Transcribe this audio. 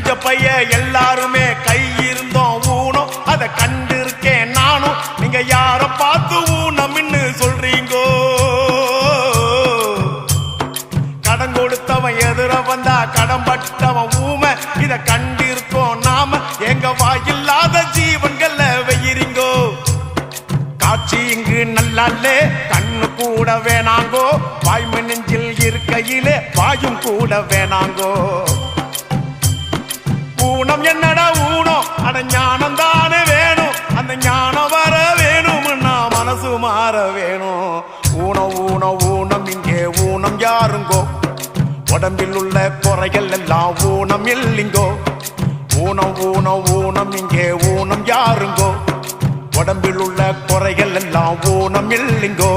பஞ்ச பைய எல்லாருமே கை இருந்தோம் ஊனம் அதை கண்டிருக்கேன் நானும். நீங்க யார பார்த்து ஊனம்னு சொல்றீங்கோ? கடன் கொடுத்தவன் எதிர வந்தா கடன்பட்டவன் ஊமை இத கண்டிருக்கோம் நாம. எங்க வாயில்லாத ஜீவன்கள வெயிரிங்கோ. காட்சி இங்கு நல்லாலே கண்ணு கூட வேணாங்கோ. வாய்மை நெஞ்சில் இருக்கையிலே வாயும் கூட வேணாங்கோ. ஊனம் என்னடா ஊனம்? அட ஞானம் தானே வேணும். அந்த ஞானம் வர வேணும்னா மனசு மாற வேணும். ஊனம் ஊனம் ஊனம் இங்கே ஊனம் யாருங்கோ? உடம்பில் உள்ள குறைகள் எல்லாம் ஊனம் இல்லைங்கோ. ஊனம் ஊனம் ஊனம் இங்கே ஊனம் யாருங்கோ? உடம்பில் உள்ள குறைகள் எல்லாம் ஊனம் இல்லைங்கோ.